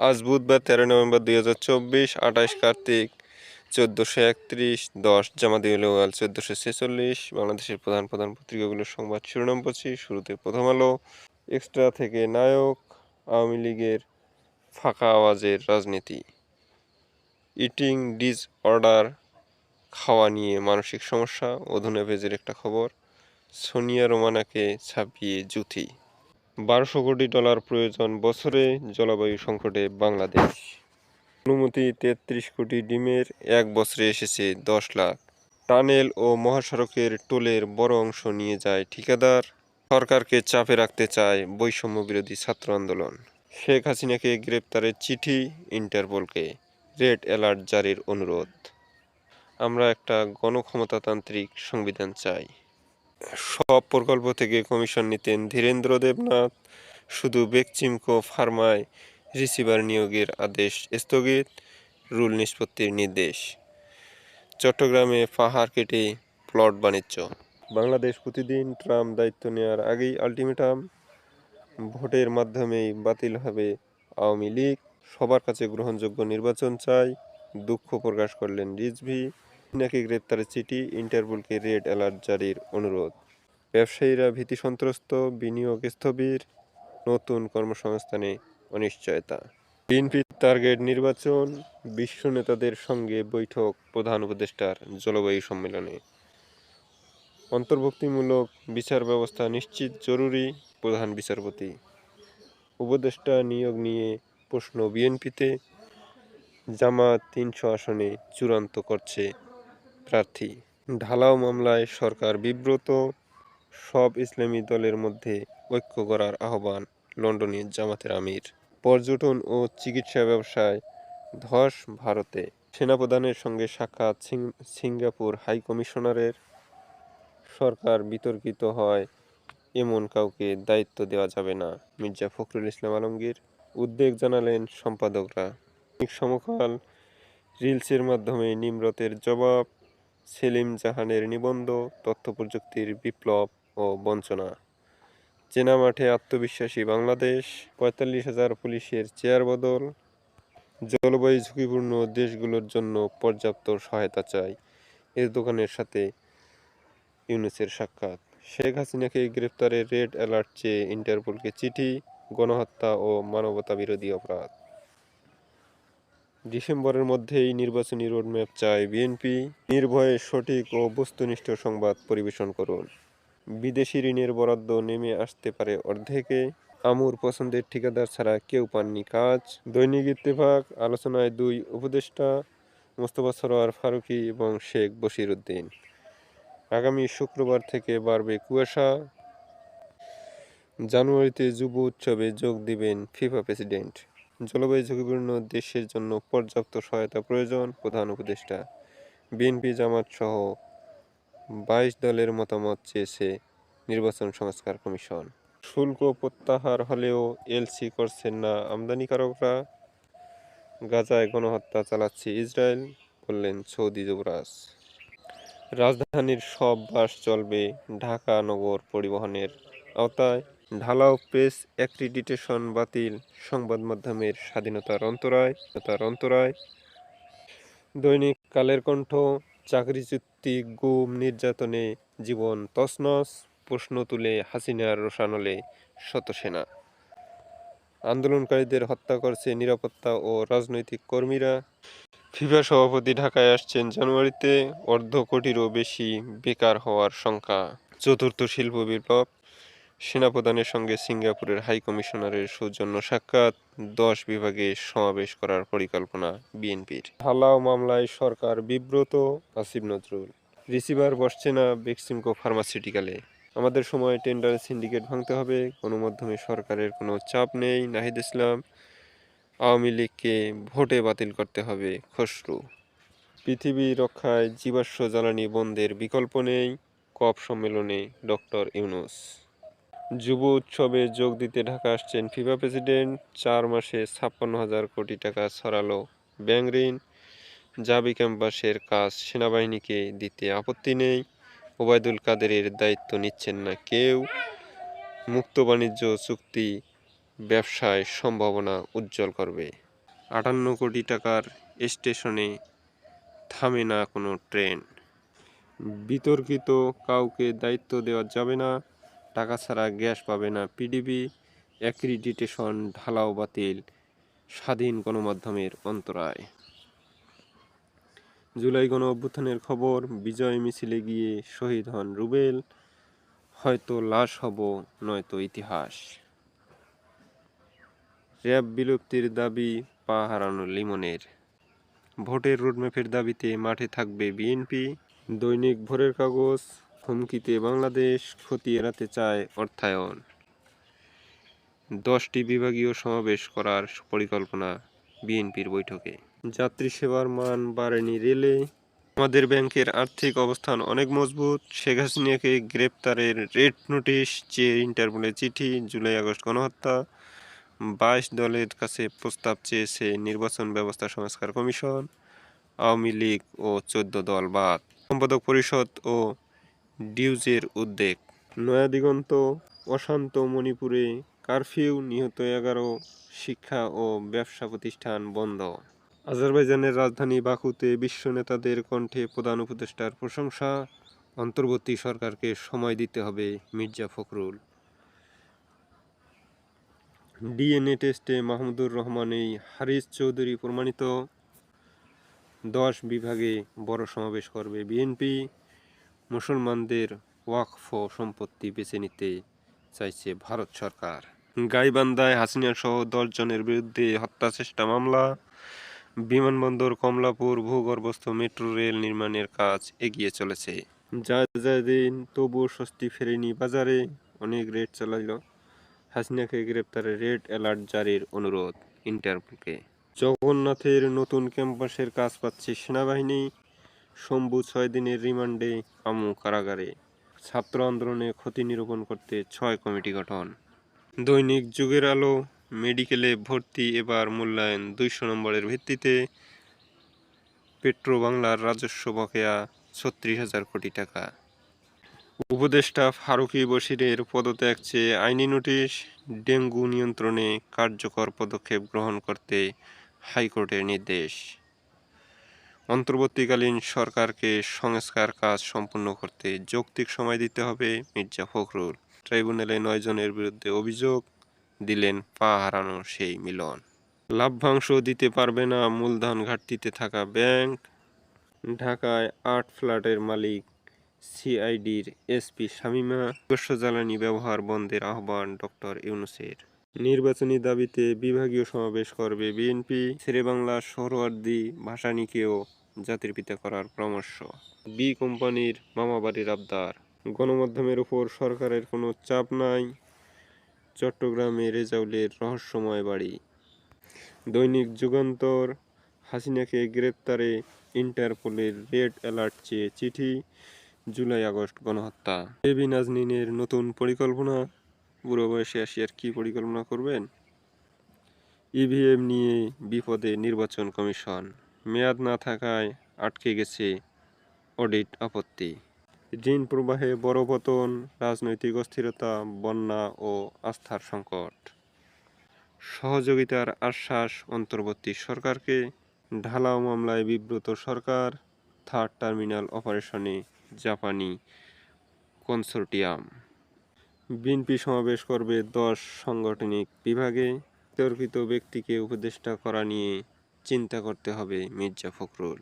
আজ বুধবার 13 নভেম্বর 2024, 28 কার্তিক 1431, 10 জামাদিউল আউয়াল 1446। বাংলাদেশের প্রধান প্রধান পত্রিকাগুলোর সংবাদ শিরোনাম পড়ছি। শুরুতে প্রথম আলো। এক্সট্রা থেকে নায়ক, আওয়ামী লীগের ফাঁকা আওয়াজের রাজনীতি। ইটিং ডিসঅর্ডার, খাওয়া নিয়ে মানসিক সমস্যা, অধুনা পেজের একটা খবর। সোনিয়া রোমানাকে ছাপিয়ে জুথি। 1200 কোটি ডলার প্রয়োজন বছরে জলবায়ু সংকটে বাংলাদেশ। অনুমতি 33 কোটি ডিমের, 1 বছরে এসেছে 10 লাখ। টানেল ও মহাসড়কের টোলের বড় অংশ নিয়ে যায় ঠিকাদার। সরকারকে চাপে রাখতে চায় বৈষম্য বিরোধী ছাত্র আন্দোলন। শেখ হাসিনাকে গ্রেপ্তারের চিঠি ইন্টারপোলকে, রেড অ্যালার্ট জারির অনুরোধ। আমরা একটা গণক্ষমতাতান্ত্রিক সংবিধান চাই। সব প্রকল্প থেকে কমিশন নিতেন ধীরেন্দ্র দেবনাথ, শুধু বেকচিমকো ফার্মায় রিসিভার নিয়োগের আদেশ স্থগিত, রুল নিষ্পত্তির নির্দেশ। চট্টগ্রামে পাহাড় কেটে প্লট বাণিজ্য। বাংলাদেশ প্রতিদিন, ট্রাম্প দায়িত্ব নেওয়ার আগেই আলটিমেটাম, ভোটের মাধ্যমেই বাতিল হবে আওয়ামী লীগ, সবার কাছে গ্রহণযোগ্য নির্বাচন চাই, দুঃখ প্রকাশ করলেন রিজভী। নাকি গ্রেপ্তারের চিঠি ইন্টারপোলকে, রেড অ্যালার্ট জারির অনুরোধ। ব্যবসায়ীরা ভীতিসন্ত্রস্ত, বিনিয়োগ স্থবির, নতুন কর্মসংস্থানে অনিশ্চয়তা। বিএনপির টার্গেট নির্বাচন, বিশ্ব নেতাদের সঙ্গে বৈঠক প্রধান উপদেষ্টার জলবায়ু সম্মেলনে। অন্তর্ভুক্তিমূলক বিচার ব্যবস্থা নিশ্চিত জরুরি, প্রধান বিচারপতি। উপদেষ্টা নিয়োগ নিয়ে প্রশ্ন বিএনপিতে, জামাত 300 আসনে চূড়ান্ত করছে প্রার্থী। ঢালাও মামলায় সরকার বিব্রত, সব ইসলামী দলের মধ্যে ঐক্য করার আহ্বান লন্ডনে জামাতের আমির। পর্যটন ও চিকিৎসা ব্যবসায় ধস ভারতে, সেনাপ্রধানের সঙ্গে সাক্ষাৎ সিঙ্গাপুর হাইকমিশনারের। সরকার বিতর্কিত হয় এমন কাউকে দায়িত্ব দেওয়া যাবে না, মির্জা ফখরুল ইসলাম আলমগীর। উদ্বেগ জানালেন সম্পাদকরা। সমকাল রিলসের মাধ্যমে নিম্রতের জবাব, সেলিম জাহানের নিবন্ধ, তথ্যপ্রযুক্তির বিপ্লব ও বঞ্চনা। চেনা মাঠে আত্মবিশ্বাসী বাংলাদেশ, 45,000 পুলিশের চেয়ার বদল। জলবায়ু ঝুঁকিপূর্ণ দেশগুলোর জন্য পর্যাপ্ত সহায়তা চাই, এরদোগানের সাথে ইউনূসের সাক্ষাৎ। শেখ হাসিনাকে গ্রেপ্তারে রেড অ্যালার্ট চেয়ে ইন্টারপোলকে চিঠি, গণহত্যা ও মানবতাবিরোধী অপরাধ। ডিসেম্বরের মধ্যেই নির্বাচনী রোডম্যাপ চায় বিএনপি। নির্ভয়ে সঠিক ও বস্তুনিষ্ঠ সংবাদ পরিবেশন করুন। বিদেশি ঋণের বরাদ্দ নেমে আসতে পারে অর্ধেকে। আমুর পছন্দের ঠিকাদার ছাড়া কেউ পাননি কাজ। দৈনিক ইত্তেফাক, আলোচনায় 2 উপদেষ্টা, মোস্তফা সরোয়ার ফারুকী এবং শেখ বশির উদ্দিন। আগামী শুক্রবার থেকে বাড়বে কুয়াশা। জানুয়ারিতে যুব উৎসবে যোগ দিবেন ফিফা প্রেসিডেন্ট। জলবায়ু ঝুঁকিপূর্ণ দেশের জন্য পর্যাপ্ত সহায়তা প্রয়োজন, প্রধান উপদেষ্টা। বিএনপি জামাত সহ 22 দলের মতামত চেয়েছে নির্বাচন সংস্কার কমিশন। শুল্ক প্রত্যাহার হলেও এলসি করছেন না আমদানিকারকরা। গাজায় গণহত্যা চালাচ্ছে ইসরায়েল, বললেন সৌদি যুবরাজ। রাজধানীর সব বাস চলবে ঢাকা নগর পরিবহনের আওতায়। ঢালাও প্রেস অ্যাক্রিডিটেশন বাতিল, সংবাদ মাধ্যমের স্বাধীনতার অন্তরায়। দৈনিক কালের কণ্ঠ, চাকরিচ্যুতি, গুম, নির্যাতনে জীবন তছনছ, প্রশ্ন তুলে হাসিনার রোষানলে শতসেনা। আন্দোলনকারীদের হত্যা করছে নিরাপত্তা ও রাজনৈতিক কর্মীরা। ফিফা সভাপতি ঢাকায় আসছেন জানুয়ারিতে, অর্ধ কোটিরও বেশি বেকার হওয়ার শঙ্কা। চতুর্থ শিল্প বিপ্লব, সেনাপ্রধানের সঙ্গে সিঙ্গাপুরের হাইকমিশনারের সৌজন্য সাক্ষাৎ। 10 বিভাগে সমাবেশ করার পরিকল্পনা বিএনপির। ঢালাও মামলায় সরকার বিব্রত, আসিফ নজরুল। রিসিভার বসছে না বেক্সিমকো ফার্মাসিউটিক্যালে। আমাদের সময় টেন্ডারে সিন্ডিকেট ভাঙতে হবে, গণমাধ্যমে সরকারের কোনো চাপ নেই, নাহিদ ইসলাম। আওয়ামী লীগকে ভোটে বাতিল করতে হবে, খসরু। পৃথিবী রক্ষায় জীবাশ্ম জ্বালানি বন্ধের বিকল্প নেই, কপ সম্মেলনে ডক্টর ইউনূস। যুব উৎসবে যোগ দিতে ঢাকা আসছেন ফিফা প্রেসিডেন্ট। 4 মাসে 56,000 কোটি টাকা ছড়ালো ব্যাংক ঋণ। জাবি ক্যাম্পাসের কাজ সেনাবাহিনীকে দিতে আপত্তি নেই, ওবায়দুল কাদেরের দায়িত্ব নিচ্ছেন না কেউ। মুক্ত বাণিজ্য চুক্তি ব্যবসায় সম্ভাবনা উজ্জ্বল করবে। 58 কোটি টাকার স্টেশনে থামে না কোনো ট্রেন। বিতর্কিত কাউকে দায়িত্ব দেওয়া যাবে না, টাকা ছাড়া গ্যাস পাবে না পিডিবি, অ্যাক্রিডিটেশন ঢালাও বাতিল, স্বাধীন গণমাধ্যমের অন্তরায়। জুলাই গণ অভ্যুত্থানের খবর, বিজয় মিছিলে গিয়ে শহীদ হন রুবেল, হয়তো লাশ হব নয়তো ইতিহাস। র্যাব বিলুপ্তির দাবি পা হারানো লিমনের, ভোটের রোডম্যাপের দাবিতে মাঠে থাকবে বিএনপি। দৈনিক ভোরের কাগজ, হুমকিতে বাংলাদেশ, ক্ষতি এড়াতে চায় অর্থায়ন। 10টি বিভাগীয় সমাবেশ করার পরিকল্পনা বিএনপির বৈঠকে। যাত্রী সেবার মান বাড়েনি রেলে, আমাদের ব্যাংকের আর্থিক অবস্থান অনেক মজবুত, শেখ হাসিনাকে গ্রেপ্তারের রেড নোটিশ চেয়ে ইন্টারপোলে চিঠি, জুলাই আগস্ট গণহত্যা, 22 দলের কাছে প্রস্তাব চেয়েছে নির্বাচন ব্যবস্থা সংস্কার কমিশন, আওয়ামী লীগ ও 14 দল বাদ, সম্পাদক পরিষদ ও ডিউজের উদ্বেগ। নয়াদিগন্ত, অশান্ত মণিপুরে কারফিউ, নিহত 11, শিক্ষা ও ব্যবসা প্রতিষ্ঠান বন্ধ। আজারবাইজানের রাজধানী বাকুতে বিশ্ব নেতাদের কণ্ঠে প্রধান উপদেষ্টার প্রশংসা, অন্তর্বর্তী সরকারকে সময় দিতে হবে মির্জা ফখরুল। ডিএনএ টেস্টে মাহমুদুর রহমানেই হারিস চৌধুরী প্রমাণিত, 10 বিভাগে বড় সমাবেশ করবে বিএনপি, মুসলমানদের ওয়াকফ সম্পত্তি বেছে নিতে চাইছে ভারত সরকার। গাইবান্ধায় হাসিনা সহ 10 জনের বিরুদ্ধে হত্যা চেষ্টা মামলা, বিমানবন্দর কমলাপুর ভূগর্ভস্থ মেট্রো রেল নির্মাণের কাজ এগিয়ে চলেছে। যায় দিন তবুও স্বস্তি ফেরেনি বাজারে, অনেক রেড চালাইল, হাসিনাকে গ্রেপ্তারে রেড অ্যালার্ট জারির অনুরোধ ইন্টারপোলকে। জগন্নাথের নতুন ক্যাম্পাসের কাজ পাচ্ছে সেনাবাহিনী, শম্ভু 6 দিনের রিমান্ডে, আমু কারাগারে। ছাত্র আন্দোলনে ক্ষতি নিরূপণ করতে 6 কমিটি গঠন। দৈনিক যুগের আলো, মেডিকেলে ভর্তি এবার মূল্যায়ন 200 নম্বরের ভিত্তিতে, পেট্রো বাংলার রাজস্ব বকেয়া 36,000 কোটি টাকা। উপদেষ্টা ফারুকী বশিরের পদত্যাগ চেয়ে আইনি নোটিশ, ডেঙ্গু নিয়ন্ত্রণে কার্যকর পদক্ষেপ গ্রহণ করতে হাইকোর্টের নির্দেশ। অন্তর্বর্তীকালীন সরকারকে সংস্কার কাজ সম্পূর্ণ করতে যৌক্তিক সময় দিতে হবে মির্জা ফখরুল। ট্রাইব্যুনালে 9 জনের বিরুদ্ধে অভিযোগ, দিলেন পা হারানো সেই মিলন। লাভ্যাংশ দিতে পারবে না মূলধন ঘাটতিতে থাকা ব্যাংক, ঢাকায় 8 ফ্ল্যাটের মালিক সিআইডির এসপি শামীমা। নিজস্ব জ্বালানি ব্যবহার বন্ধের আহ্বান ডক্টর ইউনূসের। নির্বাচনী দাবিতে বিভাগীয় সমাবেশ করবে বিএনপি, শেরেবাংলা সোহরাওয়ার্দী ভাসানীকেও জাতির পিতা করার পরামর্শ। বি কোম্পানির মামাবাড়ির আবদার, গণমাধ্যমের উপর সরকারের কোনো চাপ নাই, চট্টগ্রামে রেজাউলের রহস্যময় বাড়ি। দৈনিক যুগান্তর, হাসিনাকে গ্রেপ্তারে ইন্টারপোলের রেড অ্যালার্ট চেয়ে চিঠি, জুলাই আগস্ট গণহত্যা। বেবি নাজনীনের নতুন পরিকল্পনা, বুড়ো বয়সে আসি আর কি পরিকল্পনা করবেন। ইভিএম নিয়ে বিপদে নির্বাচন কমিশন, মেয়াদ না থাকায় আটকে গেছে অডিট আপত্তি। ঋণ প্রবাহে বড় পতন, রাজনৈতিক অস্থিরতা, বন্যা ও আস্থার সংকট। সহযোগিতার আশ্বাস অন্তর্বর্তী সরকারকে, ঢালাও মামলায় বিব্রত সরকার, থার্ড টার্মিনাল অপারেশনে জাপানি কনসোর্টিয়াম। বিএনপি সমাবেশ করবে 10 সাংগঠনিক বিভাগে, বিতর্কিত ব্যক্তিকে উপদেষ্টা করা নিয়ে চিন্তা করতে হবে মির্জা ফখরুল।